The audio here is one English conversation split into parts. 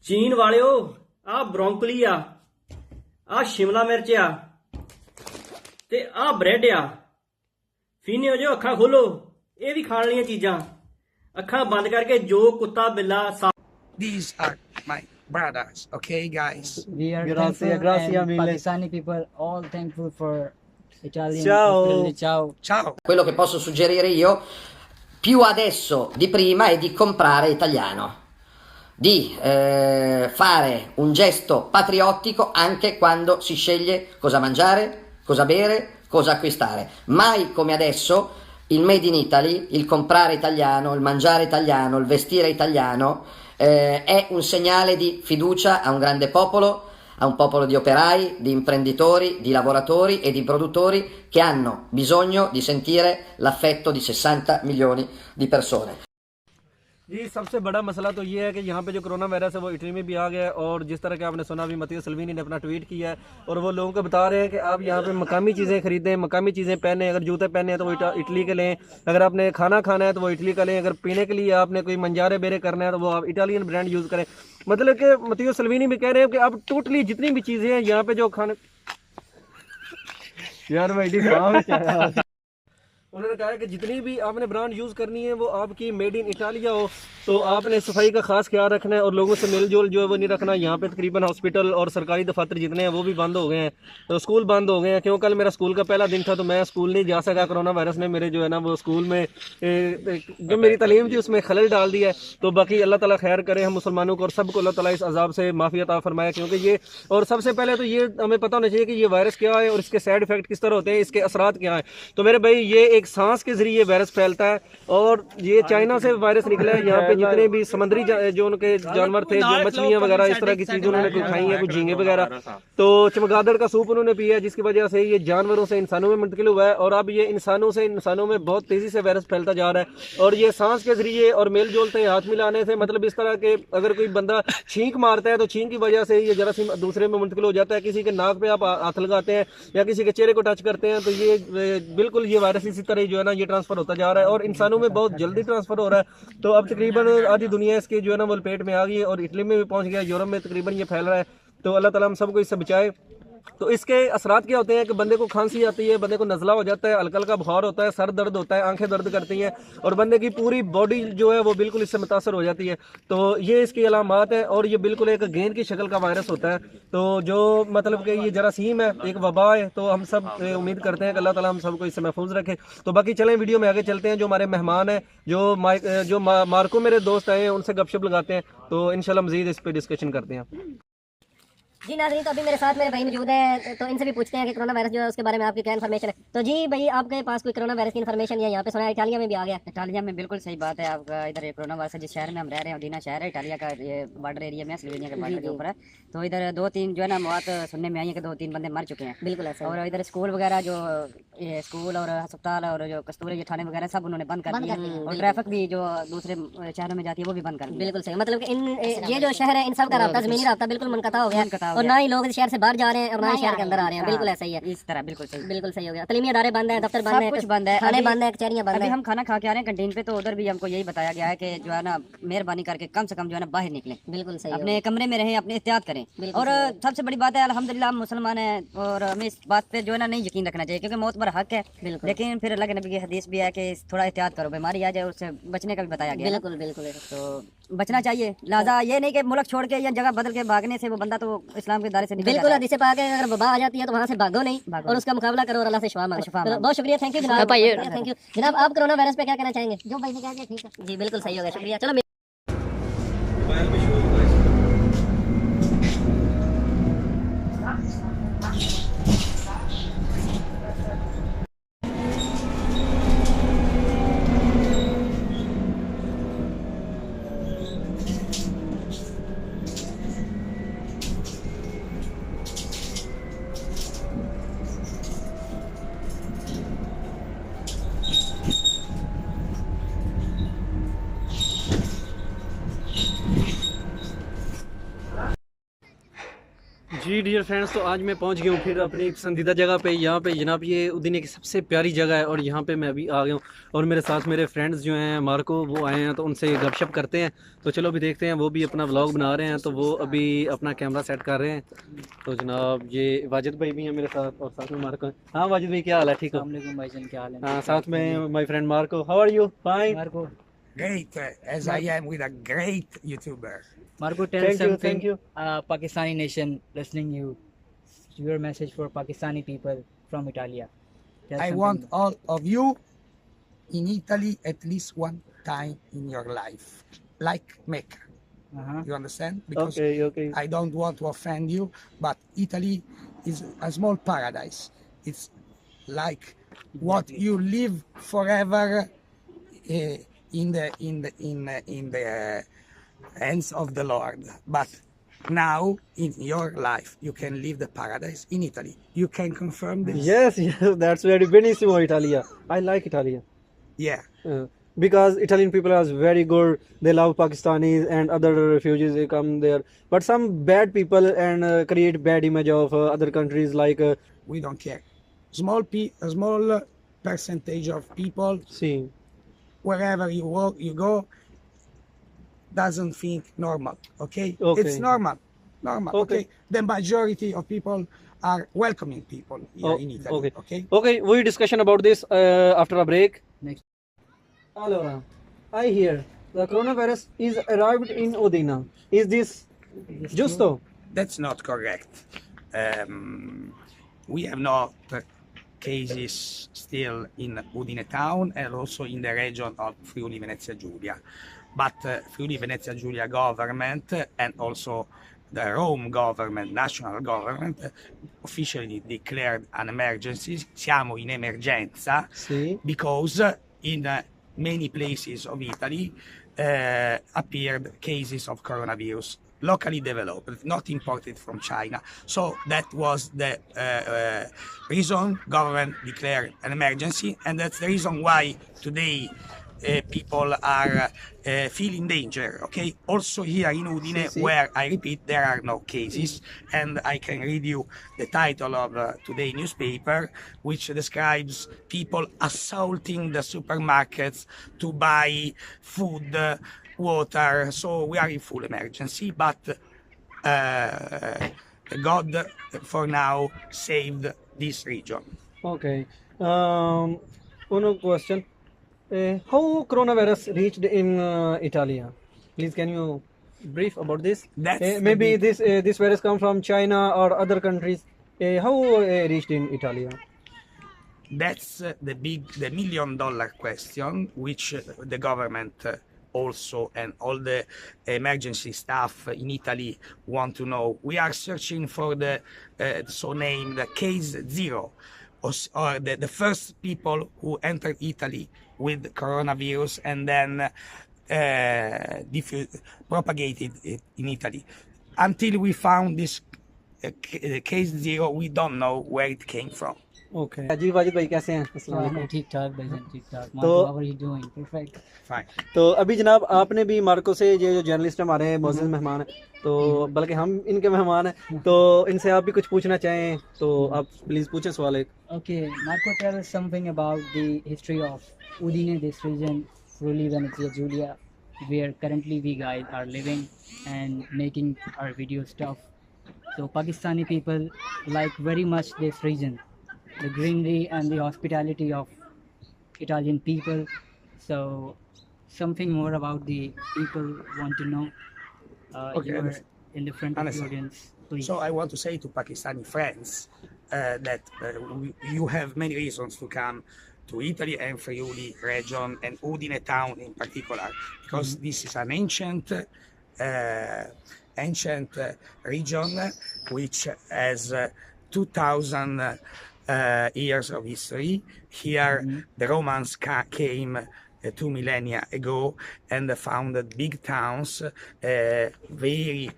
चीन वालिओ आ ब्रोंकली आ शिमला मिर्च आ ते आ ब्रेड आ फीने हो जो अखा खोलो ये भी खाने वाली चीजा अखा बंद करके जो कुत्ता बिल्ला These are my brothers, okay, guys? We are Grazie, thankful grazie and mille. Pakistani people all thankful for Italian Ciao. hospitality. Ciao. Ciao. Quello che posso suggerire io, più adesso di prima, è di comprare italiano, di fare un gesto patriottico anche quando si sceglie cosa mangiare, cosa bere, cosa acquistare. Mai come adesso il made in Italy, il comprare italiano, il mangiare italiano, il vestire italiano è un segnale di fiducia a un grande popolo, a un popolo di operai, di imprenditori, di lavoratori e di produttori che hanno bisogno di sentire l'affetto di 60 milioni di persone. जी सबसे बड़ा मसला तो ये है कि यहाँ पे जो कोरोना वायरस है वो इटली में भी आ गया है और जिस तरह के आपने सुना अभी मत्तियो सल्वीनी ने अपना ट्वीट किया है और वो लोगों को बता रहे हैं कि आप यहाँ पे मकामी चीज़ें खरीदें, मकामी चीज़ें पहने, अगर जूते पहने हैं तो वो इटली के लें, अगर आपने खाना खाना है तो वो इटली का लें, अगर पीने के लिए आपने कोई मंजारे बेरे करना है तो वो आप इटालियन ब्रांड यूज़ करें। मतलब कि मत्तियो सल्वीनी भी कह रहे हैं कि अब टोटली जितनी भी चीज़ें हैं यहाँ पे जो खाने यार भाई उन्होंने कहा है कि जितनी भी आपने ब्रांड यूज़ करनी है वो आपकी मेड इन इटालिया हो, तो आपने सफाई का खास ख्याल रखना है और लोगों से मेल जोल जो है वो नहीं रखना। यहाँ पे तकरीबन हॉस्पिटल और सरकारी दफातर जितने हैं वो भी बंद हो गए हैं, तो स्कूल बंद हो गए हैं। क्यों कल मेरा स्कूल का पहला दिन था तो मैं स्कूल नहीं जा सका, कोरोना वायरस ने मेरे जो है ना वो स्कूल में जो मेरी तालीम थी उसमें खलल डाल दिया है। तो बाकी अल्लाह ताला खैर करे हम मुसलमानों को और सबको अल्लाह ताला इस अजाब से माफ़ी अता फरमाए, क्योंकि ये और सबसे पहले तो ये हमें पता होना चाहिए कि ये वायरस क्या है और इसके साइड इफेक्ट किस तरह होते हैं, इसके असरात क्या हैं। तो मेरे भाई ये एक सांस के जरिए वायरस फैलता है और ये चाइना से वायरस निकला है। यहाँ पे जितने भी समुद्री जो उनके जानवर थे, जो मछलियाँ वगैरह इस तरह की चीज़ उन्होंने कोई खाई है, कुछ झींगे वगैरह, तो चमगादड़ का सूप उन्होंने पिया है, जिसकी वजह से ये जानवरों से इंसानों में मुंतकिल हुआ है और अब ये इंसानों से इंसानों में बहुत तेज़ी से वायरस फैलता जा रहा है। और ये सांस के जरिए और मेल जोल से, हाथ मिलाने से, मतलब इस तरह के अगर कोई बंदा छींक मारता है तो छींक की वजह से ये जरासीम दूसरे में मुंतकिल हो जाता है। किसी के नाक पे आप हाथ लगाते हैं या किसी के चेहरे को टच करते हैं तो ये बिल्कुल ये वायरस इसी तरह जो है ना ये ट्रांसफर होता जा रहा है और इंसानों में बहुत जल्दी ट्रांसफर हो रहा है। तो अब तकरीबन आधी दुनिया इसके जो है ना वो लपेट में आ गई है और इटली में भी पहुंच गया, यूरोप में तकरीबन ये फैल रहा है। तो अल्लाह ताला हम सबको इससे बचाए। तो इसके असरात क्या होते हैं कि बंदे को खांसी आती है, बंदे को नज़ला हो जाता है, हल्का हल्का बुखार होता है, सर दर्द होता है, आंखें दर्द करती हैं और बंदे की पूरी बॉडी जो है वो बिल्कुल इससे मुतासर हो जाती है। तो ये इसकी अलामात है और ये बिल्कुल एक गेंद की शक्ल का वायरस होता है। तो जो मतलब कि ये जरासीम है, एक वबा है, तो हम सब उम्मीद करते हैं कि अल्लाह ताला हम सबको इससे महफूज रखे। तो बाकी चलें वीडियो में आगे चलते हैं। जो हमारे मेहमान हैं, जो मार्को मेरे दोस्त आए हैं, उनसे गपशप लगाते हैं, तो इंशाल्लाह मज़ीद इस पर डिस्कशन करते हैं। जी नाज़रीन, तो अभी मेरे साथ मेरे भाई मौजूद हैं, तो इनसे भी पूछते हैं कि कोरोना वायरस जो है उसके बारे में आपकी क्या इन्फॉर्मेशन है। तो जी भाई, आपके पास कोई कोरोना वायरस की इन्फॉर्मेशन है? यहाँ पे सुना है इटालिया में भी आ गया। इटालिया में बिल्कुल सही बात है आपका। इधर ये कोरोना वायरस जिस शहर में हम रह रहे हैं, उदीना शहर है, इटालिया का ये बॉर्डर एरिया में, स्लोवेनिया के बॉर्डर के ऊपर है। तो इधर 2-3 जो है ना मौत सुनने में आई है कि 2-3 बंदे मर चुके हैं। बिल्कुल ऐसा। और इधर स्कूल वगैरह जो ये स्कूल और अस्पताल और जो कस्तूरी ये थाने वगैरह सब उन्होंने बंद कर दिए और ट्रैफिक भी जो दूसरे शहरों में जाती है वो भी बंद कर दिया। बिल्कुल सही, मतलब कि ये जो शहर है इन सब का रास्ता, जमीनी रास्ता बिल्कुल मुनक़ता हो गया और ना ही लोग शहर से बाहर जा रहे हैं और ना ही शहर के अंदर आ रहे हैं। बिल्कुल ऐसा ही है, इस तरह बिल्कुल सही हो गया। तलीमी अदारे बंद हैं, दफ्तर बंद हैं, कुछ बंद है, खाने बंद हैं, कचहरियाँ बंद अभी हैं। हम खाना खा के आ रहे हैं कैंटीन पे, तो उधर भी हमको यही बताया गया है कि जो है ना मेहरबानी करके कम से कम जो है ना बाहर निकलें, बिल्कुल सही, अपने कमरे में रहें, अपने एहतियात करें। और सबसे बड़ी बात है अल्हम्दुलिल्लाह हम मुसलमान हैं और हमें इस बात पे जो है ना नहीं यकीन रखना चाहिए, क्योंकि मौत पर हक है। लेकिन फिर अल्लाह के नबी की हदीस भी है कि थोड़ा एहतियात करो, बीमारी आ जाए उससे बचने का भी बताया गया। बिल्कुल तो बचना चाहिए। लिहाजा ये नहीं कि मुल्क छोड़ के या जगह बदल के भागने से वो बंदा तो इस्लाम के दायरे से निकल बिल्कुल हदीस पाक है, अगर वबा आ जाती है तो वहाँ से भागो नहीं और उसका मुकाबला करो और अल्लाह से शिफा मांगो। तो बहुत शुक्रिया, थैंक यू जनाब। थैंक यू जनाब। आप कोरोना वायरस पे क्या कहना चाहेंगे? जो भाई ने कहा ठीक है जी, बिल्कुल सही होगा, शुक्रिया। चलो जी डियर फ्रेंड्स, तो आज मैं पहुंच गया हूँ फिर अपनी पसंदीदा जगह पे। यहाँ पे जनाब ये उदीने की सबसे प्यारी जगह है और यहाँ पे मैं अभी आ गया हूँ और मेरे साथ मेरे फ्रेंड्स जो हैं मार्को वो आए हैं, तो उनसे गपशप करते हैं। तो चलो अभी देखते हैं, वो भी अपना व्लॉग बना रहे हैं, तो वो अभी अपना कैमरा सेट कर रहे हैं। तो जनाब ये वाजिद भाई भी हैं मेरे साथ और साथ में मार्को हैं। हाँ वाजिद भाई, क्या हाल है? ठीक हो? अस्सलाम भाईजान, क्या हाल है? हाँ, साथ में my friend Marco. How are you? Fine Marco, Great, as I am with a great YouTuber. Marco, tell Thank you, something. thank you. Pakistani nation listening you. Your message for Pakistani people from Italia. Tell I something. want all of you in Italy at least one time in your life, like Mecca. Uh-huh. You understand? Because okay. I don't want to offend you, but Italy is a small paradise. It's like what you live forever in the hands of the Lord. But now in your life you can live the paradise in Italy. You can confirm this? Yes, that's very benissimo Italia. I like Italia. Yeah. Because Italian people are very good. They love Pakistanis and other refugees. They come there, but some bad people and create bad image of other countries. Like We don't care. A small percentage of people, see, wherever you walk, you go, doesn't think normal. Okay? Okay. It's normal. Okay. The majority of people are welcoming people here in Italy. Okay. We discussion about this after a break. Next. Allora, I hear the coronavirus is arrived in Udine. Is this giusto? That's not correct. We have not cases still in Udine town and also in the region of Friuli Venezia Giulia. But Friuli Venezia Giulia government and also the Rome government, national government, officially declared an emergency. Siamo in emergenza Sì. because in many places of Italy appeared cases of coronavirus, locally developed, not imported from China. So that was the reason government declared an emergency, and that's the reason why today people are feeling danger. Okay, also here in Udine, where I repeat there are no cases, and I can read you the title of today's newspaper, which describes people assaulting the supermarkets to buy food, water. So we are in full emergency, but God for now saved this region. Okay. One question. How coronavirus reached in Italy? Please, can you brief about this? Maybe this virus come from China or other countries. How reached in Italy? That's the $1 million question, which the government also and all the emergency staff in Italy want to know. We are searching for the so-named case zero, or the first people who entered Italy with coronavirus and then propagated it in Italy. Until we found this case zero, we don't know where it came from. Okay. जी वाजिद भाई कैसे हैं? अस्सलाम वालेकुम। ठीक ठाक भाईजान, ठीक ठाक। तो- Marco, how are you doing? Perfect. Fine. तो अभी जनाब आपने भी मार्को से ये जो जर्नलिस्ट हमारे हैं मोअज़्ज़ज़ मेहमान हैं, तो बल्कि हम इनके मेहमान हैं, तो इनसे आप भी कुछ पूछना चाहें तो आप प्लीज़ पूछें सवाल एक। Okay, Marco, tell us something about the history of Udine, this region, Friuli Venezia Giulia, where currently we guys are living and making our video stuff. So Pakistani people like very much this region, the greenery and the hospitality of Italian people. So something more about the people want to know. Okay, You are understand. in the front of the Understand. audience, please. So I want to say to Pakistani friends that you have many reasons to come to Italy and Friuli region and Udine town in particular, because this is an ancient region which has 2,000 years of history. Here the Romans came 2 millennia ago and founded big towns, very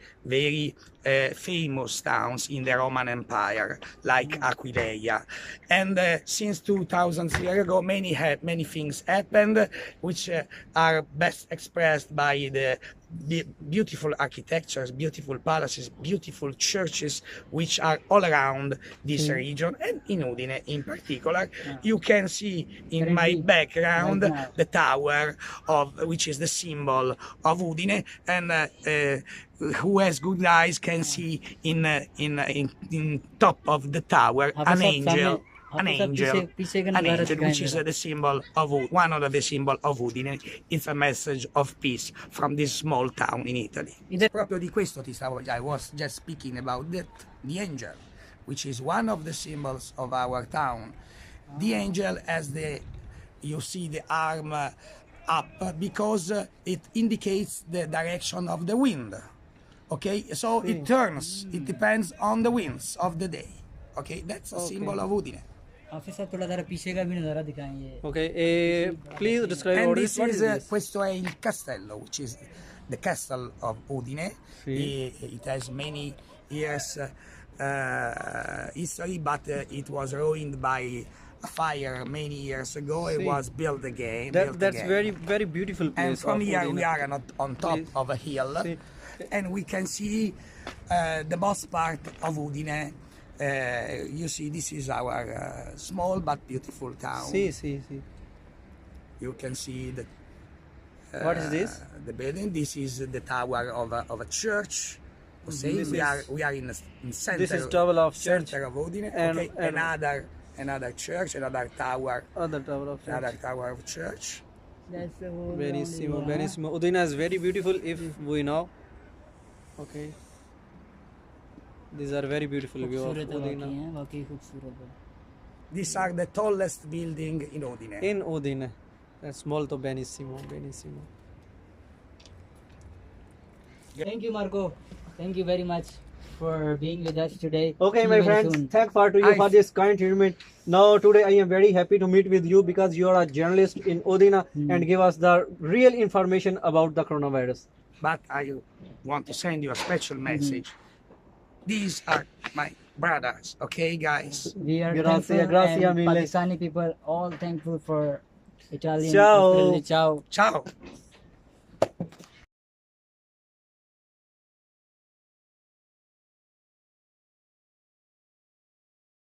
famous towns in the Roman Empire, like Aquileia. And since 2000 years ago, many things happened, which are best expressed by the beautiful architectures, beautiful palaces, beautiful churches, which are all around this region, and in Udine in particular. You can see in my background right now. the tower which is the symbol of Udine, and who has good eyes can see in top of the tower an angel. An angel, which is the symbol of one of the symbol of Udine. It's a message of peace from this small town in Italy. Proprio di questo ti stavo, I was just speaking about that, the angel, which is one of the symbols of our town. The angel has you see the arm up because it indicates the direction of the wind. Okay, so it turns, it depends on the winds of the day. Okay, that's a symbol of Udine. Office साहब थोड़ा जरा पीछे का भी नज़ारा दिखाएंगे. Okay, please describe And what this is is this? questo è il castello, which is the castle of Udine. It has many years history, but it was ruined by a fire many years ago. It was built again. That's very beautiful place. And from of here Udine. we are on top Please. of a hill, See. and we can see the most part of Udine. You see, this is our small but beautiful town. See. You can see the. What is this? The building. This is the tower of a church. See, This we is- are in center. This is tower of church. Center of Udine. And- Okay, and- another church, another tower, Other tower of church. another tower of church. That's the whole Benissimo, Benissimo. Udine is very beautiful if we know. Okay. These are very beautiful view of खूबसूरत है Udine. वाकई हैं, वाकई खूबसूरत है. These are the tallest building in Udine. In Udine. That's molto benissimo, benissimo. Thank you, Marco. Thank you very much for being with us today. Okay, See my you very friends, soon. thank for to you for this kind treatment. Now today I am very happy to meet with you because you are a journalist in Udine and give us the real information about the coronavirus. But I want to send you a special message. These are my brothers, okay, guys? We are Grazie, thankful grazie and mille. Pakistani people all thankful for Italian. Ciao. Ciao. Ciao.